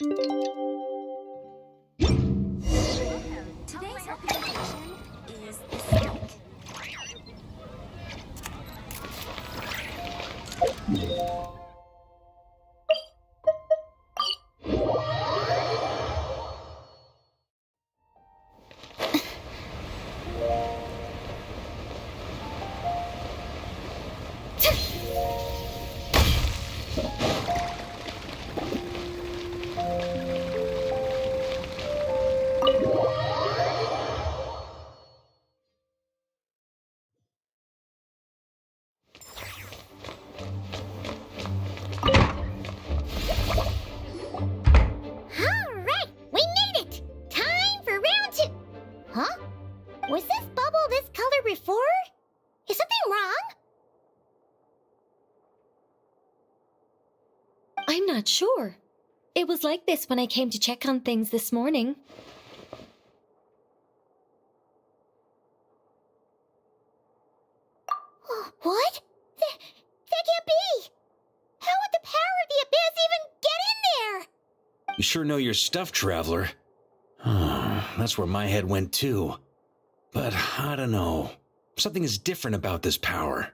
Today's recommendation is the snake. Was this bubble this color before? Is something wrong? I'm not sure. It was like this when I came to check on things this morning. Oh, what? That can't be! How would the power of the abyss even get in there? You sure know your stuff, Traveler. That's where my head went too. But I don't know. Something is different about this power.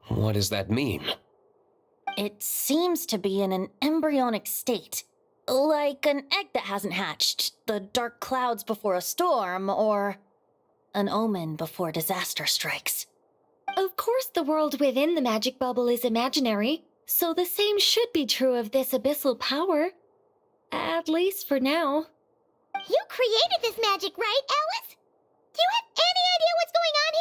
What does that mean? It seems to be in an embryonic state. Like an egg that hasn't hatched, the dark clouds before a storm, or an omen before disaster strikes. Of course the world within the magic bubble is imaginary, so the same should be true of this abyssal power. At least for now. You created this magic, right, Alice? Do you have any idea what's going on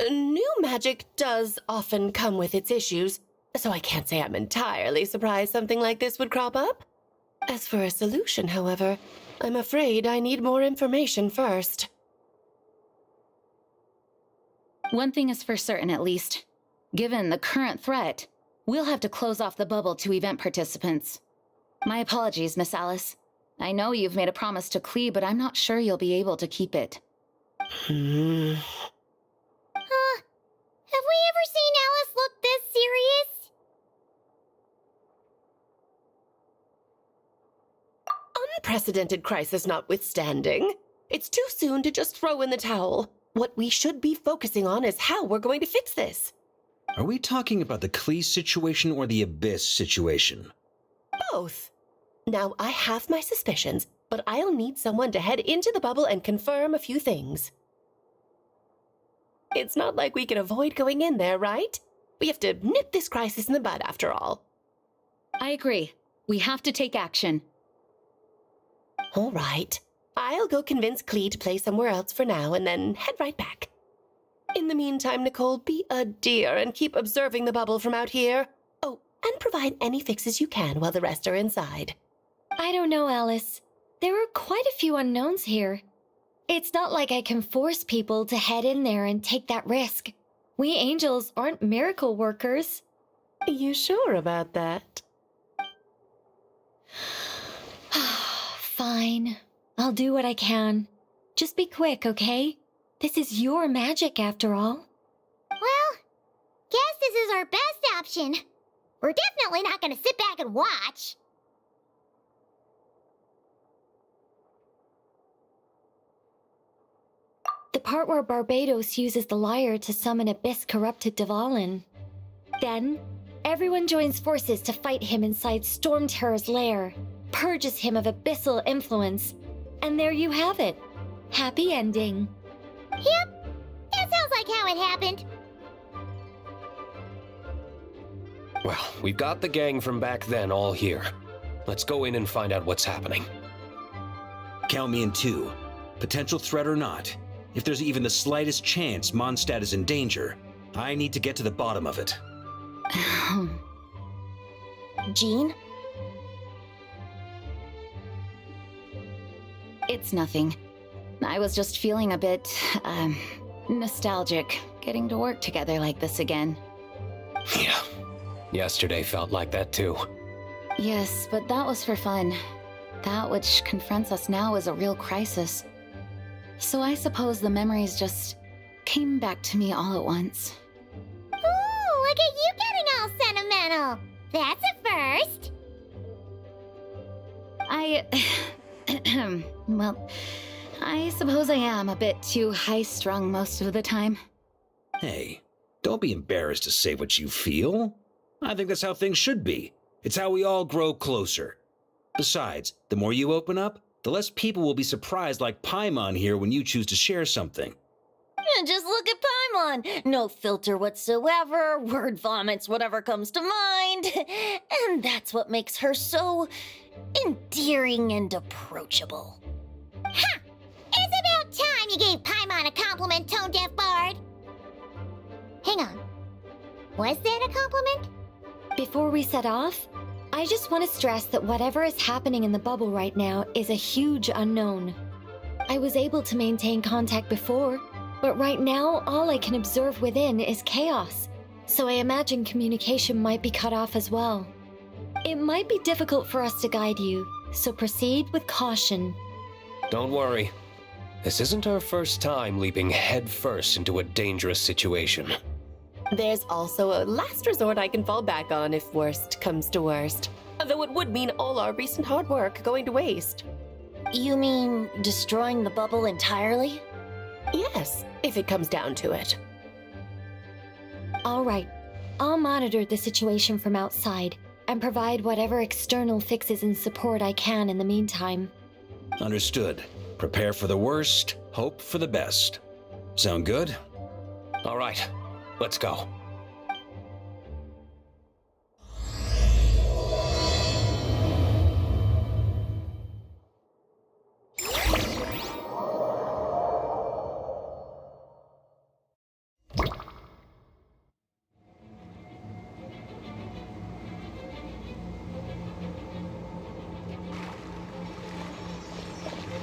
here? New magic does often come with its issues, so I can't say I'm entirely surprised something like this would crop up. As for a solution, however, I'm afraid I need more information first. One thing is for certain, at least. Given the current threat, we'll have to close off the bubble to event participants. My apologies, Miss Alice. I know you've made a promise to Klee, but I'm not sure you'll be able to keep it. Have we ever seen Alice look this serious? Unprecedented crisis notwithstanding, it's too soon to just throw in the towel. What we should be focusing on is how we're going to fix this. Are we talking about the Klee situation or the Abyss situation? Both. Now, I have my suspicions, but I'll need someone to head into the bubble and confirm a few things. It's not like we can avoid going in there, right? We have to nip this crisis in the bud, after all. I agree. We have to take action. All right. I'll go convince Klee to play somewhere else for now and then head right back. In the meantime, Nicole, be a dear and keep observing the bubble from out here. Oh, and provide any fixes you can while the rest are inside. I don't know, Alice. There are quite a few unknowns here. It's not like I can force people to head in there and take that risk. We angels aren't miracle workers. You sure about that? Fine. I'll do what I can. Just be quick, okay? This is your magic, after all. Well, guess this is our best option. We're definitely not gonna sit back and watch. The part where Barbados uses the lyre to summon abyss-corrupted Dvalin. Then, everyone joins forces to fight him inside Storm Terror's lair, purges him of abyssal influence, and there you have it. Happy ending. Yep, that sounds like how it happened. Well, we've got the gang from back then all here. Let's go in and find out what's happening. Count me in too. Potential threat or not, if there's even the slightest chance Mondstadt is in danger, I need to get to the bottom of it. Jean? It's nothing. I was just feeling a bit, nostalgic, getting to work together like this again. Yeah, yesterday felt like that too. Yes, but that was for fun. That which confronts us now is a real crisis. So I suppose the memories just came back to me all at once. Ooh, look at you getting all sentimental. That's a first. Well, I suppose I am a bit too high-strung most of the time. Hey, don't be embarrassed to say what you feel. I think that's how things should be. It's how we all grow closer. Besides, the more you open up, the less people will be surprised like Paimon here when you choose to share something. Just look at Paimon. No filter whatsoever, word vomits whatever comes to mind. And that's what makes her so endearing and approachable. Ha! It's about time you gave Paimon a compliment, tone-deaf bard. Hang on. Was that a compliment? Before we set off, I just want to stress that whatever is happening in the bubble right now is a huge unknown. I was able to maintain contact before, but right now all I can observe within is chaos, so I imagine communication might be cut off as well. It might be difficult for us to guide you, so proceed with caution. Don't worry. This isn't our first time leaping headfirst into a dangerous situation. There's also a last resort I can fall back on if worst comes to worst. Though it would mean all our recent hard work going to waste. You mean destroying the bubble entirely? Yes, if it comes down to it. All right, I'll monitor the situation from outside and provide whatever external fixes and support I can in the meantime. Understood. Prepare for the worst, hope for the best. Sound good? All right, let's go.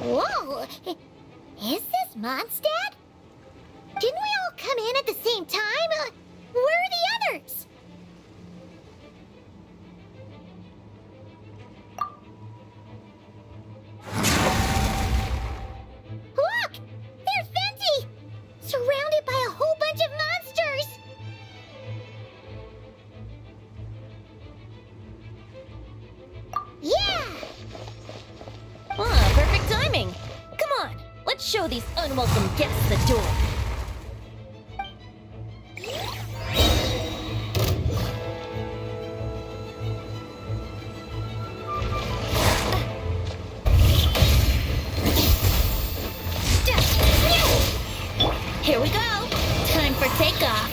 Whoa! Is this Mondstadt? Didn't we all come in at the same time? Where are the others? Look! There's Venti! Surrounded by a whole bunch of monsters! Yeah! Ah, perfect timing. Come on, let's show these unwelcome guests the door. Here we go. Time for takeoff.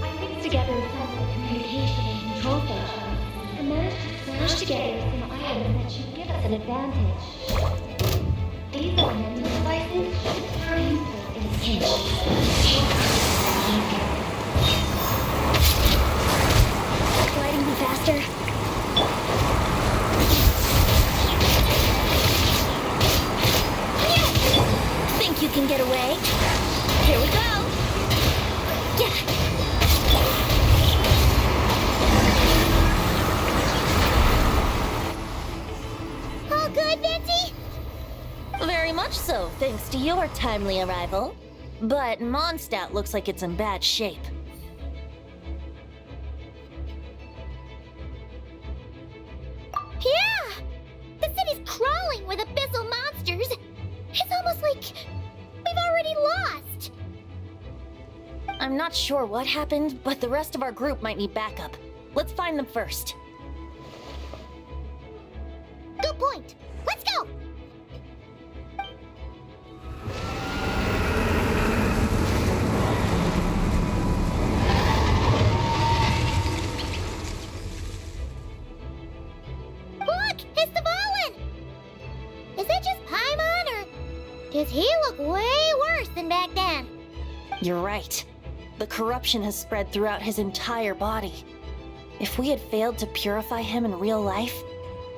I pieced together some communication and control functions and managed to smash together some items that should give us an advantage. These elemental devices should turn useful in a pinch. Gliding me faster. Think you can get away? Here we go. Yeah. All good, Venti? Very much so, thanks to your timely arrival. But Mondstadt looks like it's in bad shape. Yeah! The city's crawling with abyssal monsters. It's almost like we've already lost. I'm not sure what happened, but the rest of our group might need backup. Let's find them first. Good point. Let's go! Look! It's the Volin! Is that just Paimon, or does he look way worse than back then? You're right. The corruption has spread throughout his entire body. If we had failed to purify him in real life,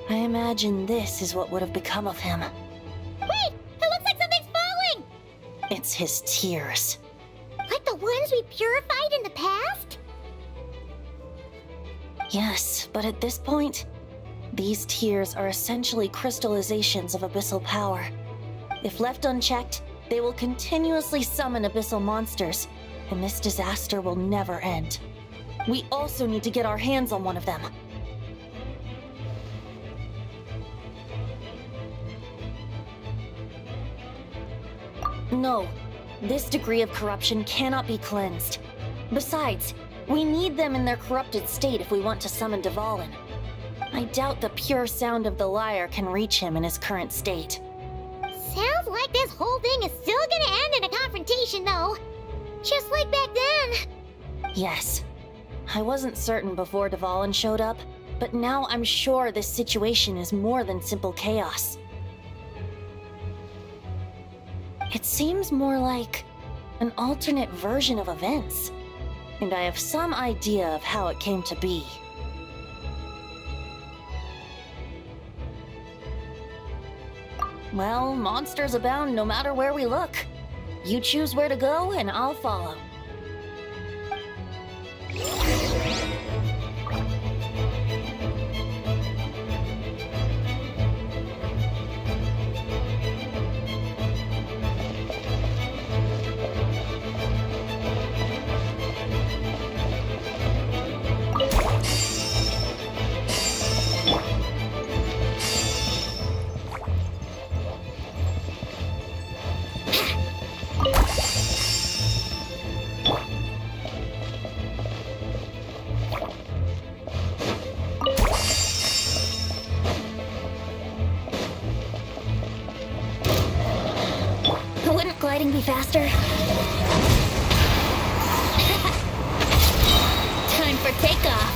I imagine this is what would have become of him. Wait! It looks like something's falling! It's his tears. Like the ones we purified in the past? Yes, but at this point, these tears are essentially crystallizations of abyssal power. If left unchecked, they will continuously summon abyssal monsters, and this disaster will never end. We also need to get our hands on one of them. No, this degree of corruption cannot be cleansed. Besides, we need them in their corrupted state if we want to summon Dvalin. I doubt the pure sound of the lyre can reach him in his current state. Sounds like this whole thing is still gonna end in a confrontation, though. Just like back then. Yes. I wasn't certain before Dvalin showed up, but now I'm sure this situation is more than simple chaos. It seems more like an alternate version of events, and I have some idea of how it came to be. Well, monsters abound no matter where we look. You choose where to go, and I'll follow. Wouldn't gliding be faster? Time for takeoff.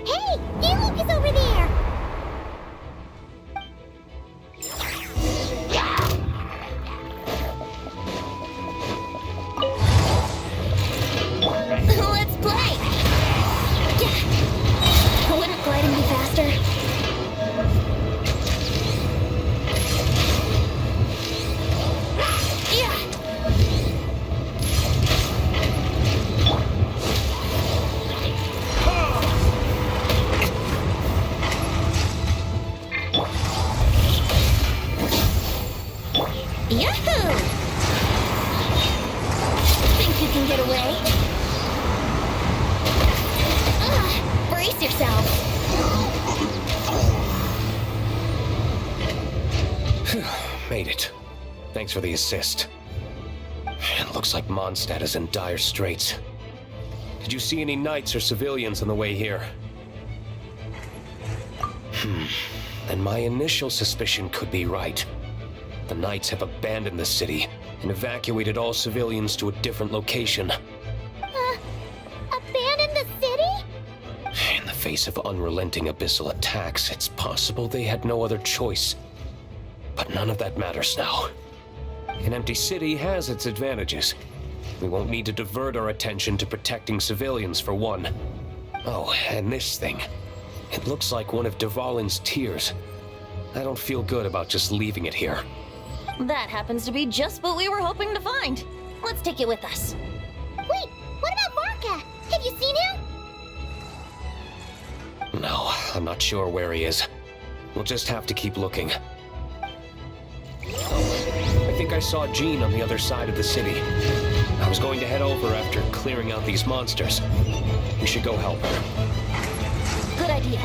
Hey, Diluc is over there! Let's play! Wouldn't gliding be faster? Yahoo! Think you can get away? Brace yourself. Made it. Thanks for the assist. It looks like Mondstadt is in dire straits. Did you see any knights or civilians on the way here? Then my initial suspicion could be right. The knights have abandoned the city and evacuated all civilians to a different location. Abandon the city? In the face of unrelenting abyssal attacks, it's possible they had no other choice. But none of that matters now. An empty city has its advantages. We won't need to divert our attention to protecting civilians, for one. Oh, and this thing. It looks like one of Dvalin's tears. I don't feel good about just leaving it here. That happens to be just what we were hoping to find. Let's take it with us. Wait, what about Varka? Have you seen him? No, I'm not sure where he is. We'll just have to keep looking. think I saw Jean on the other side of the city. I was going to head over after clearing out these monsters. We should go help her. Good idea.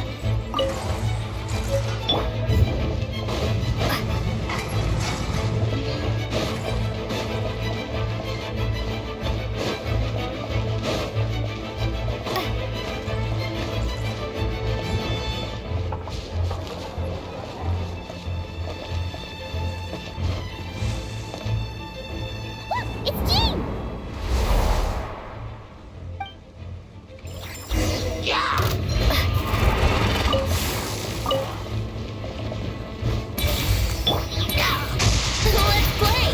It's Jean! Let's play!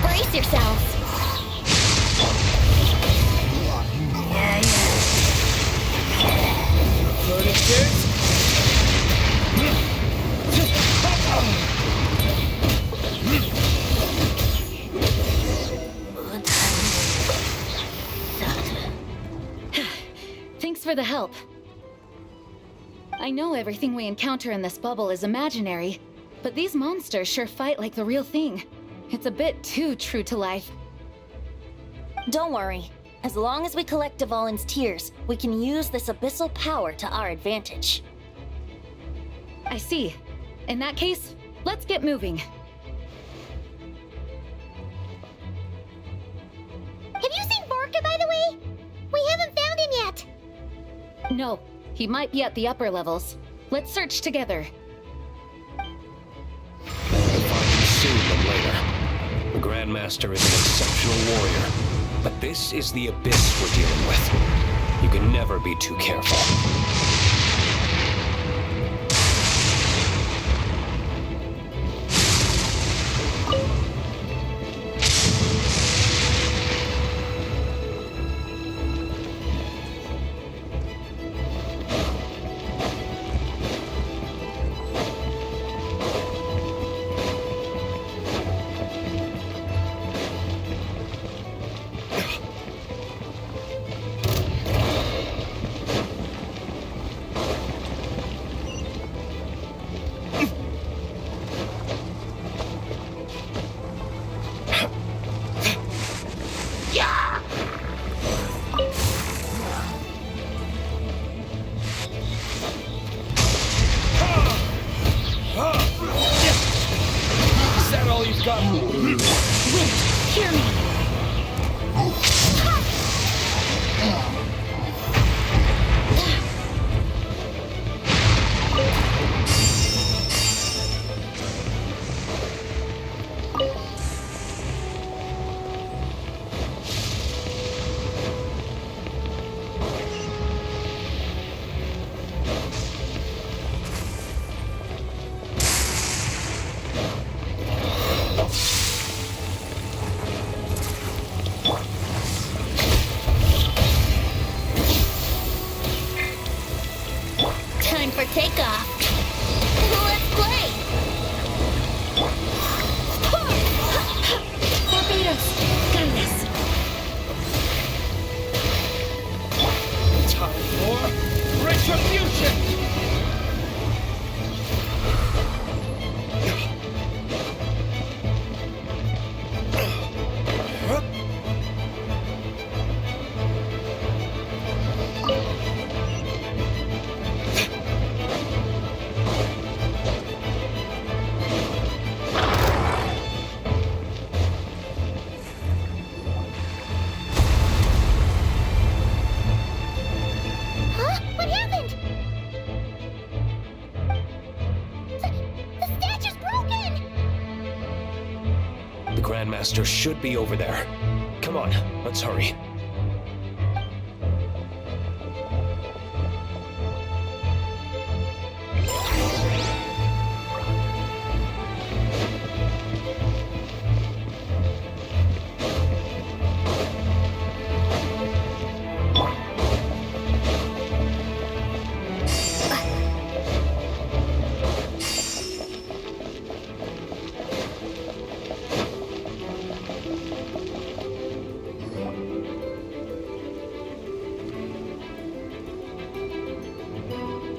Brace yourselves. Thanks for the help. I know everything we encounter in this bubble is imaginary, but these monsters sure fight like the real thing. It's a bit too true to life. Don't worry. As long as we collect Dvalin's tears, we can use this abyssal power to our advantage. I see. In that case, let's get moving. Have you seen Vorka, by the way? We haven't found him yet. No, he might be at the upper levels. Let's search together. We'll find him sooner than later. The Grandmaster is an exceptional warrior, but this is the abyss we're dealing with. You can never be too careful. Is that all you've got? Hear me. Time for takeoff. Let's play! Barbados, guide us. Time for retribution! Huh? What happened? The statue's broken! The Grandmaster should be over there. Come on, let's hurry.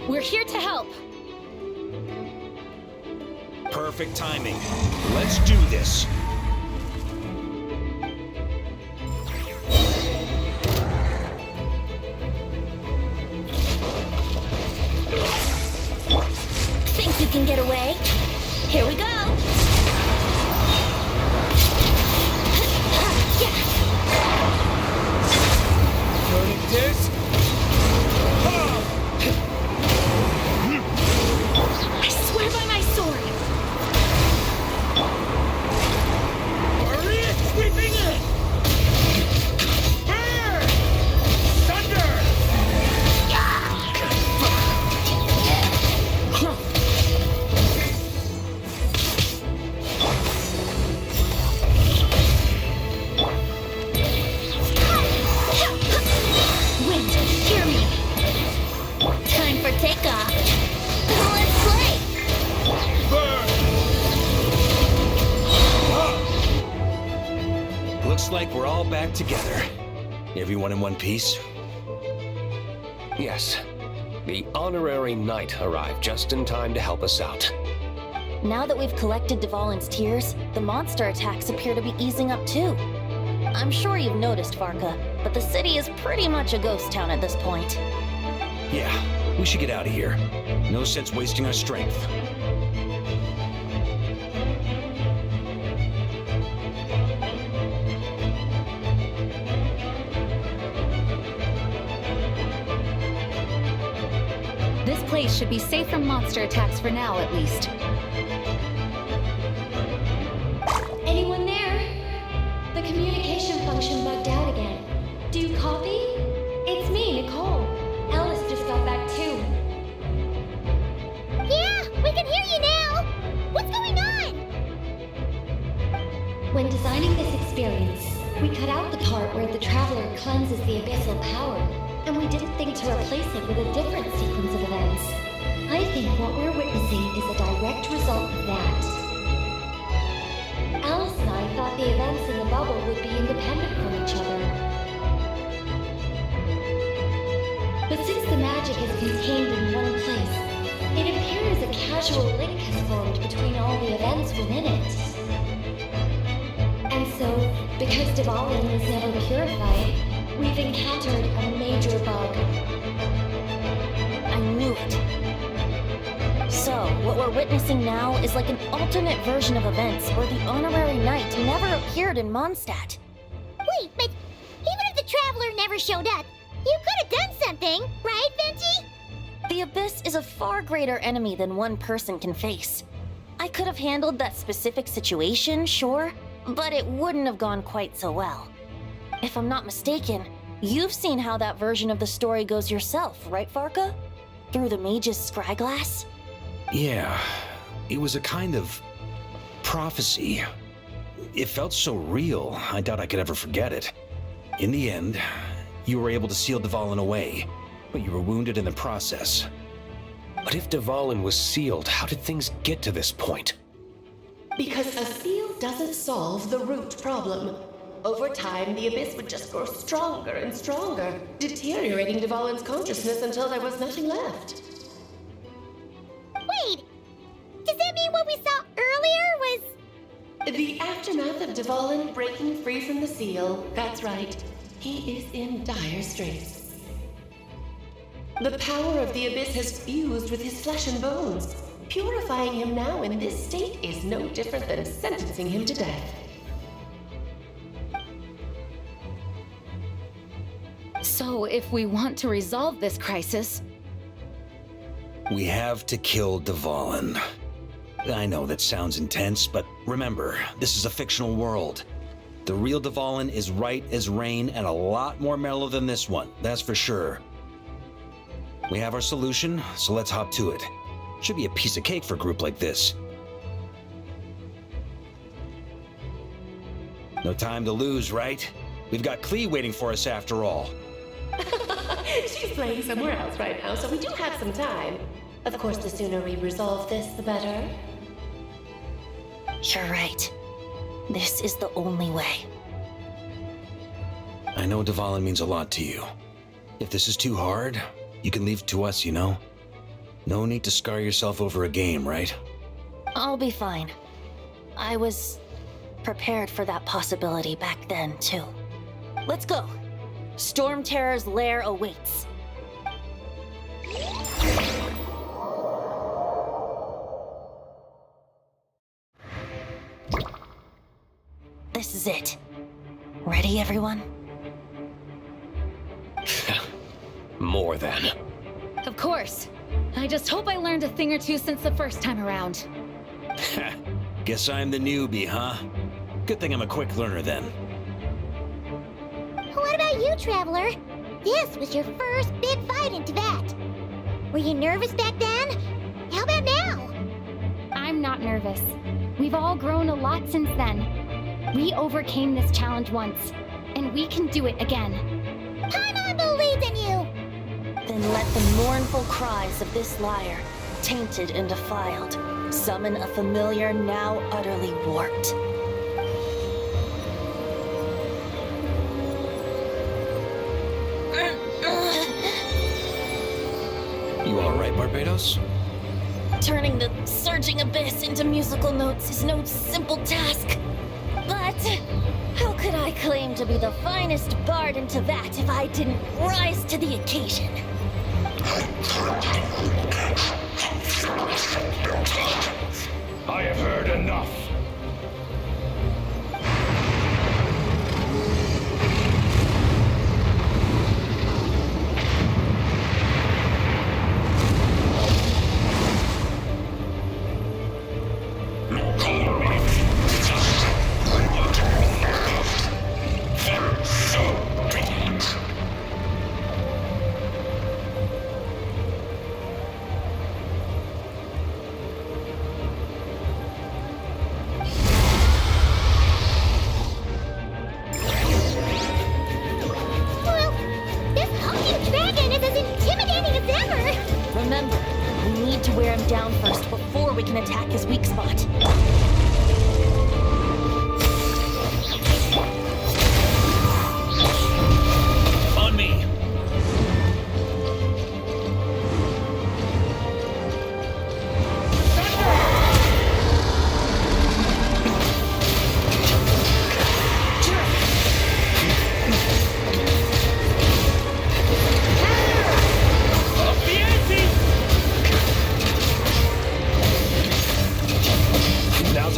We're here to help. Perfect timing. Let's do this. Think you can get away? Here we go! This? I swear by my sword! Hurry it! Sweeping it! Burn! Thunder! Wind, hear me! Time for takeoff! Let's play! Looks like we're all back together. Everyone in one piece? Yes. The honorary knight arrived just in time to help us out. Now that we've collected Dvalin's tears, the monster attacks appear to be easing up too. I'm sure you've noticed, Varka, but the city is pretty much a ghost town at this point. Yeah, we should get out of here. No sense wasting our strength. This place should be safe from monster attacks for now, at least. Anyone there? The communication function bugged out again. Do you copy? It's me, Nicole. Alice just got back too. Yeah, we can hear you now! What's going on? When designing this experience, we cut out the part where the traveler cleanses the abyssal power, and we didn't think to replace it with a different sequence of events. I think what we're witnessing is a direct result of that. Alice and I thought the events in the bubble would be independent from each other. But since the magic is contained in one place, it appears a casual link has formed between all the events within it. And so, because Dvalin was never purified, we've encountered a major bug. I knew it. So, what we're witnessing now is like an alternate version of events where the honorary knight never appeared in Mondstadt. Wait, but even if the Traveler never showed up, you could have done something, right, Venti? The Abyss is a far greater enemy than one person can face. I could have handled that specific situation, sure, but it wouldn't have gone quite so well. If I'm not mistaken, you've seen how that version of the story goes yourself, right, Varka? Through the mage's scryglass? Yeah, it was a kind of prophecy. It felt so real, I doubt I could ever forget it. In the end, you were able to seal Dvalin away, but you were wounded in the process. But if Dvalin was sealed, how did things get to this point? Because a seal doesn't solve the root problem. Over time, the Abyss would just grow stronger and stronger, deteriorating Dvalin's consciousness until there was nothing left. Wait, does that mean what we saw earlier was... The aftermath of Dvalin breaking free from the seal, that's right. He is in dire straits. The power of the Abyss has fused with his flesh and bones. Purifying him now in this state is no different than sentencing him to death. So, if we want to resolve this crisis, We have to kill Dvalin. I know that sounds intense, but remember, this is a fictional world. The real Dvalin is right as rain and a lot more mellow than this one, that's for sure. We have our solution, so let's hop to it. Should be a piece of cake for a group like this. No time to lose, right? We've got Klee waiting for us after all. She's playing somewhere else right now, so we do have some time. Of course, the sooner we resolve this, the better. You're right. This is the only way. I know Dvalin means a lot to you. If this is too hard, you can leave it to us, you know? No need to scar yourself over a game, right? I'll be fine. I was prepared for that possibility back then, too. Let's go. Storm Terror's lair awaits. This is it. Ready, everyone? More than. Of course. I just hope I learned a thing or two since the first time around. Guess I'm the newbie, huh? Good thing I'm a quick learner then. What about you, Traveler? This was your first big fight in Tibet. Were you nervous back then? How about now? I'm not nervous. We've all grown a lot since then. We overcame this challenge once, and we can do it again. Paimon believes in you! Then let the mournful cries of this lyre, tainted and defiled, summon a familiar now utterly warped. You alright, Barbados? Turning the surging abyss into musical notes is no simple task. But how could I claim to be the finest bard in Tibet if I didn't rise to the occasion? I have heard enough. Well, this hulking dragon is as intimidating as ever! Remember, we need to wear him down first before we can attack his weak spot. On me! Now's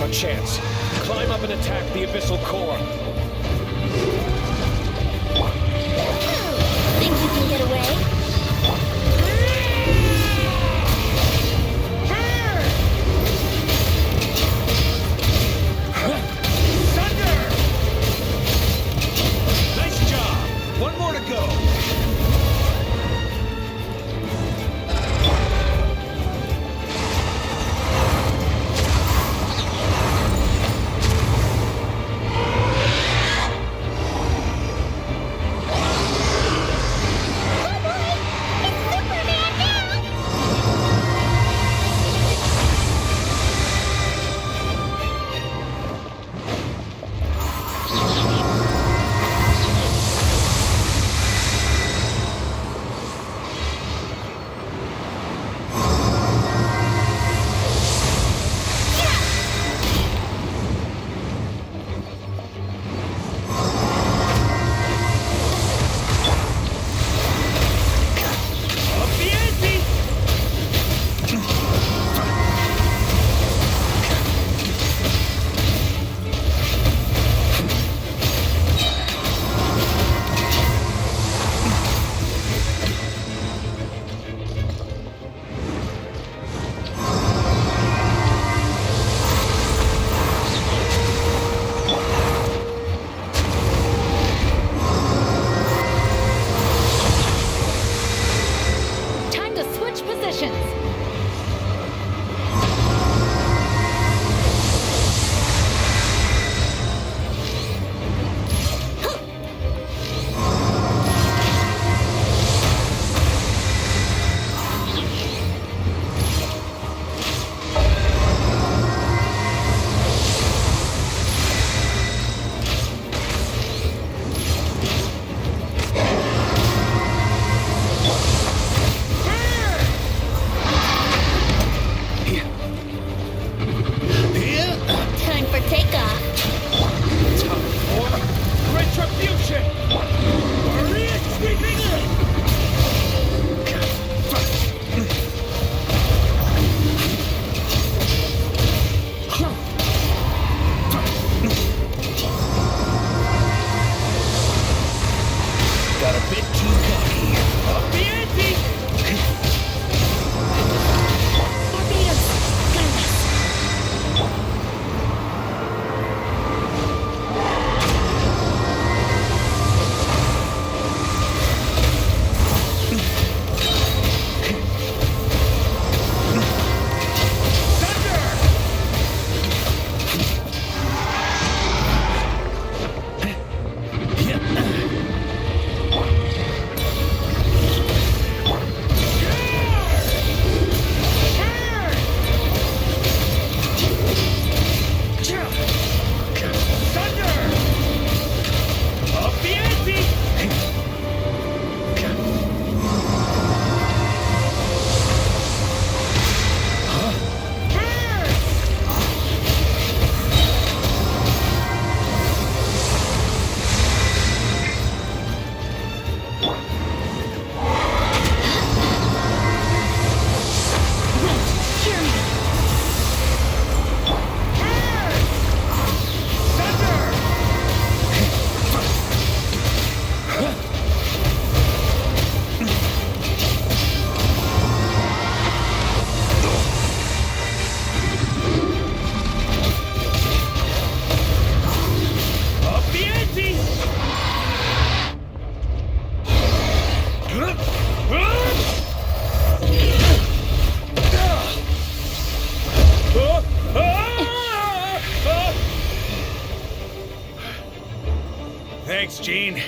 Thanks, Gene.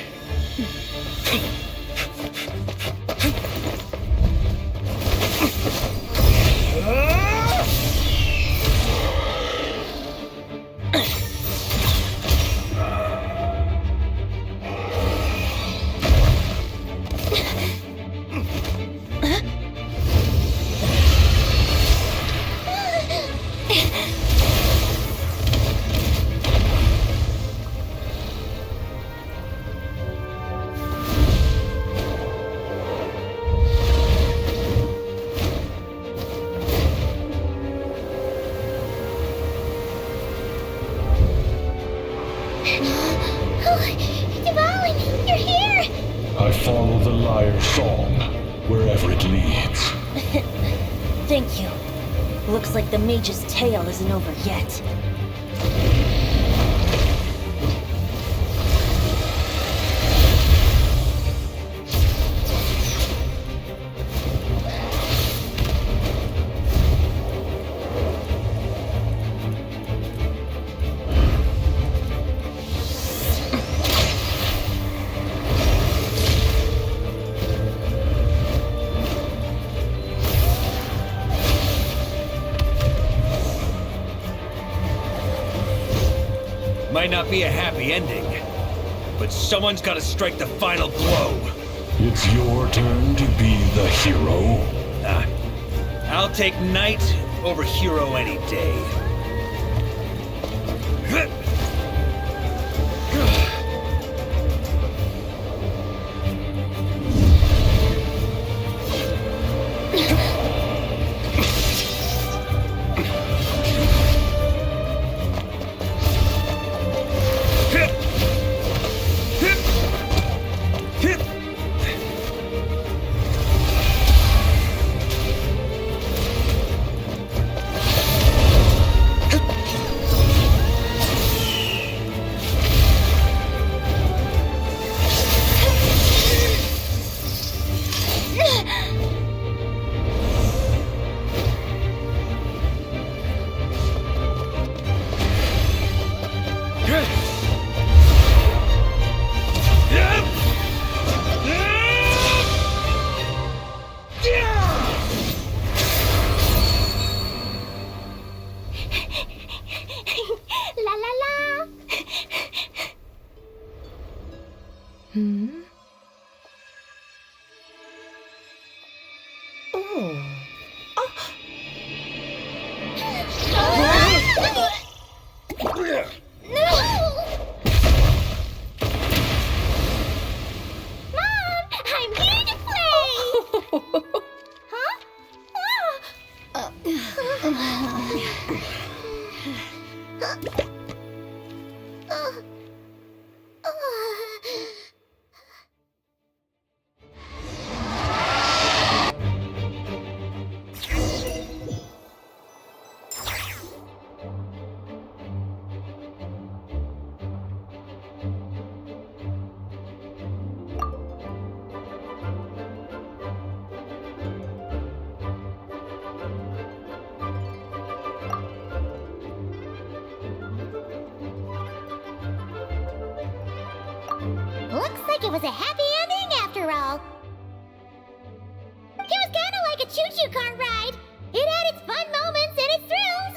Dvalin, you're here! I follow the lyre's song, wherever it leads. Thank you. Looks like the mage's tale isn't over yet. Might not be a happy ending, but someone's gotta strike the final blow. It's your turn to be the hero. I'll take knight over hero any day. La la la! Mom, I'm here to play! Huh? Looks like it was a happy ending after all. It was kind of like a choo-choo car ride. It had its fun moments and its thrills.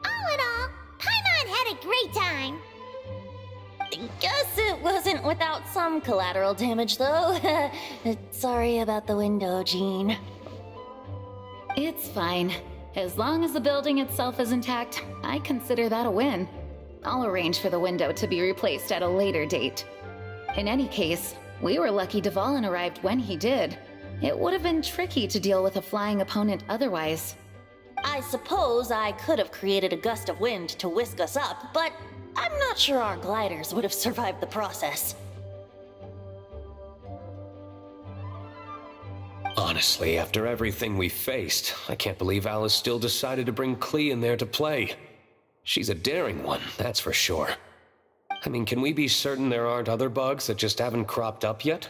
All in all, Paimon had a great time. Guess it wasn't without some collateral damage, though. Sorry about the window, Gene. It's fine. As long as the building itself is intact, I consider that a win. I'll arrange for the window to be replaced at a later date. In any case, we were lucky Dvalin arrived when he did. It would have been tricky to deal with a flying opponent otherwise. I suppose I could have created a gust of wind to whisk us up, but I'm not sure our gliders would have survived the process. Honestly, after everything we faced, I can't believe Alice still decided to bring Klee in there to play. She's a daring one, that's for sure. I mean, can we be certain there aren't other bugs that just haven't cropped up yet?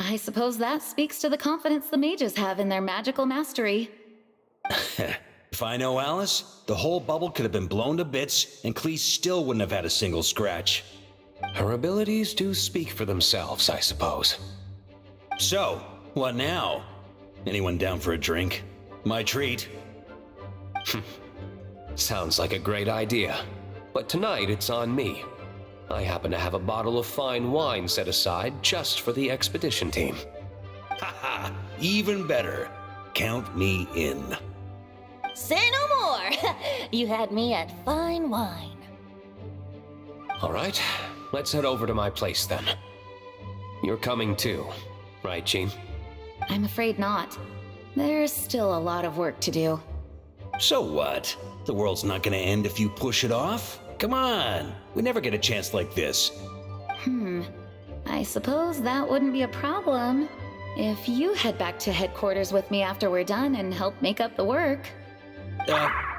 I suppose that speaks to the confidence the mages have in their magical mastery. If I know Alice, the whole bubble could have been blown to bits, and Klee still wouldn't have had a single scratch. Her abilities do speak for themselves, I suppose. So, what now? Anyone down for a drink? My treat. Sounds like a great idea. But tonight it's on me. I happen to have a bottle of fine wine set aside just for the expedition team. Haha, even better. Count me in. Say no more! You had me at fine wine. All right, let's head over to my place then. You're coming too, right, Jean? I'm afraid not. There's still a lot of work to do. So what? The world's not gonna end if you push it off? Come on, we never get a chance like this. I suppose that wouldn't be a problem if you head back to headquarters with me after we're done and help make up the work.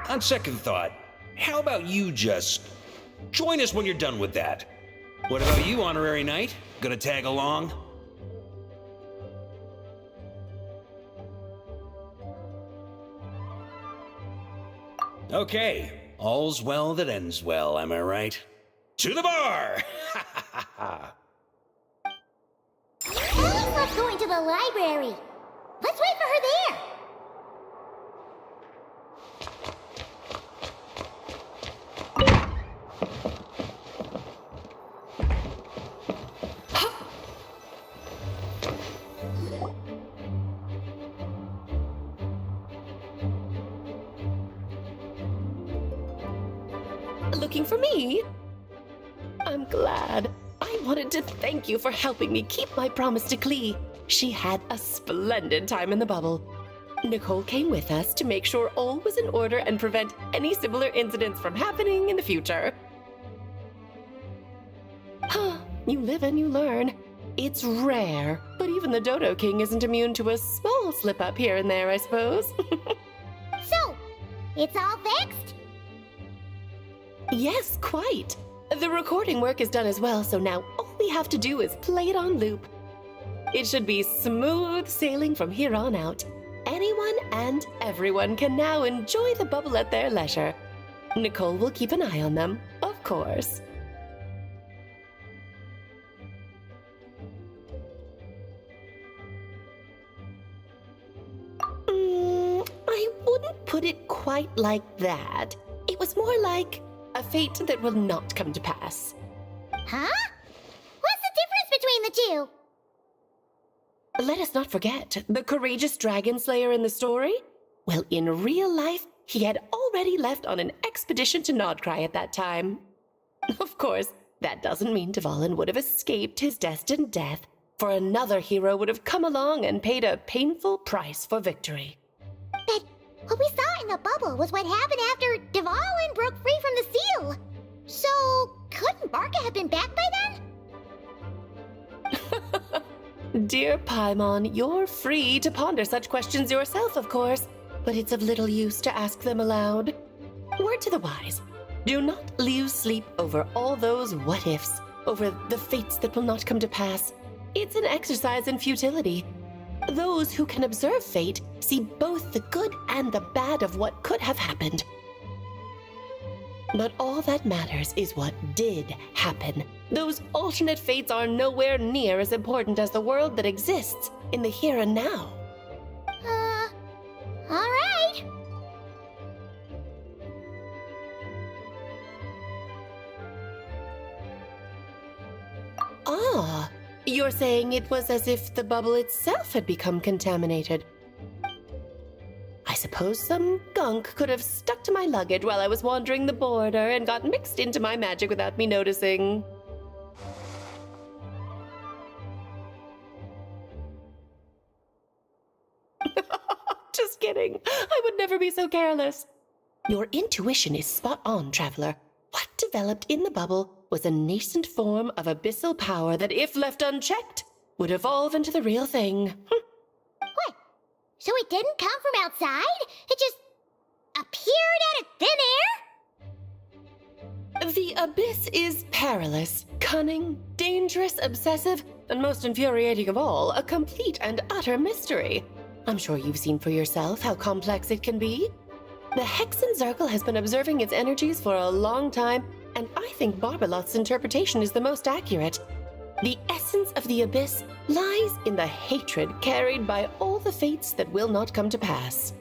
On second thought, how about you just join us when you're done with that? What about you, Honorary Knight? Gonna tag along? Okay, all's well that ends well, am I right? To the bar! Ellie's not going to the library. Let's wait for her there. Looking for me? I'm glad. I wanted to thank you for helping me keep my promise to Klee. She had a splendid time in the bubble. Nicole came with us to make sure all was in order and prevent any similar incidents from happening in the future. You live and you learn. It's rare, but even the Dodo King isn't immune to a small slip-up here and there, I suppose. So, it's all fixed? Yes, quite. The recording work is done as well, so now all we have to do is play it on loop. It should be smooth sailing from here on out. Anyone and everyone can now enjoy the bubble at their leisure. Nicole will keep an eye on them, of course. I wouldn't put it quite like that. It was more like a fate that will not come to pass. Huh? What's the difference between the two? Let us not forget the courageous dragon slayer in the story. Well, in real life, he had already left on an expedition to Nodcry at that time. Of course, that doesn't mean Dvalin would have escaped his destined death, for another hero would have come along and paid a painful price for victory. But what we saw in the bubble was what happened after Dvalin broke free from the seal. So, couldn't Barca have been back by then? Dear Paimon, you're free to ponder such questions yourself, of course, but it's of little use to ask them aloud. Word to the wise, do not lose sleep over all those what-ifs, over the fates that will not come to pass. It's an exercise in futility. Those who can observe fate see both the good and the bad of what could have happened. But all that matters is what did happen. Those alternate fates are nowhere near as important as the world that exists in the here and now. All right. Ah, you're saying it was as if the bubble itself had become contaminated. I suppose some gunk could have stuck to my luggage while I was wandering the border and got mixed into my magic without me noticing. Just kidding. I would never be so careless. Your intuition is spot on, Traveler. What developed in the bubble was a nascent form of abyssal power that, if left unchecked, would evolve into the real thing. What? So it didn't come from outside? It just appeared out of thin air? The abyss is perilous, cunning, dangerous, obsessive, and most infuriating of all, a complete and utter mystery. I'm sure you've seen for yourself how complex it can be. The Hexen Circle has been observing its energies for a long time And I think Barbalot's interpretation is the most accurate. The essence of the abyss lies in the hatred carried by all the fates that will not come to pass.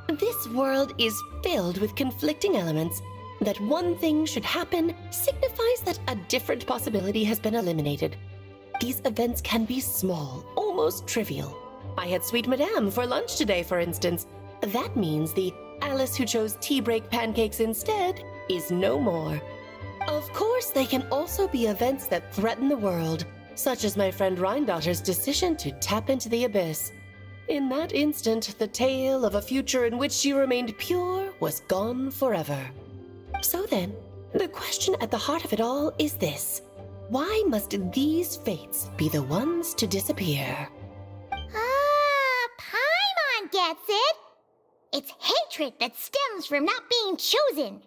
This world is filled with conflicting elements. That one thing should happen signifies that a different possibility has been eliminated. These events can be small, almost trivial. I had Sweet Madame for lunch today, for instance. That means the Alice who chose tea break pancakes instead is no more. Of course, they can also be events that threaten the world, such as my friend Rhindotter's decision to tap into the abyss. In that instant, the tale of a future in which she remained pure was gone forever. So then, the question at the heart of it all is this. Why must these fates be the ones to disappear? Ah, Paimon gets it! It's hatred that stems from not being chosen.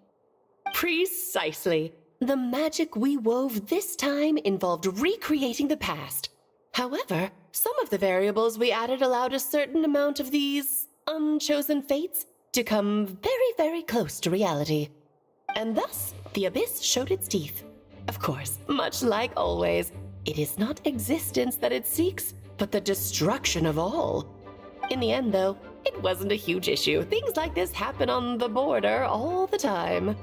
Precisely. The magic we wove this time involved recreating the past. However, some of the variables we added allowed a certain amount of these unchosen fates to come very, very close to reality. And thus, the abyss showed its teeth. Of course, much like always, it is not existence that it seeks, but the destruction of all. In the end, though, it wasn't a huge issue. Things like this happen on the border all the time.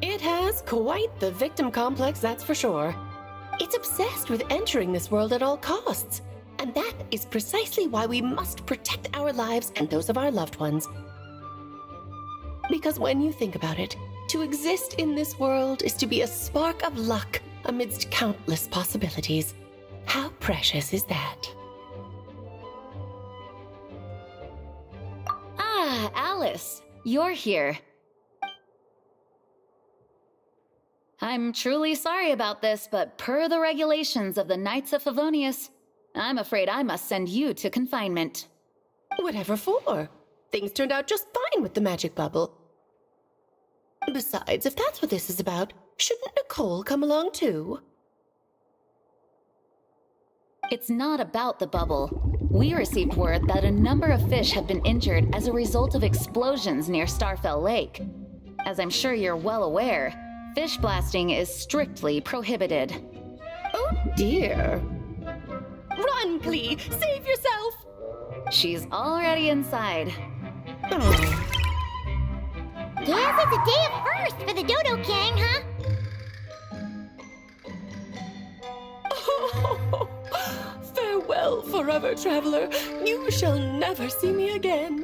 It has quite the victim complex, that's for sure. It's obsessed with entering this world at all costs. And that is precisely why we must protect our lives and those of our loved ones. Because when you think about it, to exist in this world is to be a spark of luck amidst countless possibilities. How precious is that? Ah, Alice, you're here. I'm truly sorry about this, but per the regulations of the Knights of Favonius, I'm afraid I must send you to confinement. Whatever for? Things turned out just fine with the magic bubble. Besides, if that's what this is about, shouldn't Nicole come along too? It's not about the bubble. We received word that a number of fish have been injured as a result of explosions near Starfell Lake. As I'm sure you're well aware, fish blasting is strictly prohibited. Oh dear. Run, Klee! Save yourself! She's already inside. Oh. Guess it's a day of first for the Dodo Gang, huh? Oh, farewell, forever traveler. You shall never see me again.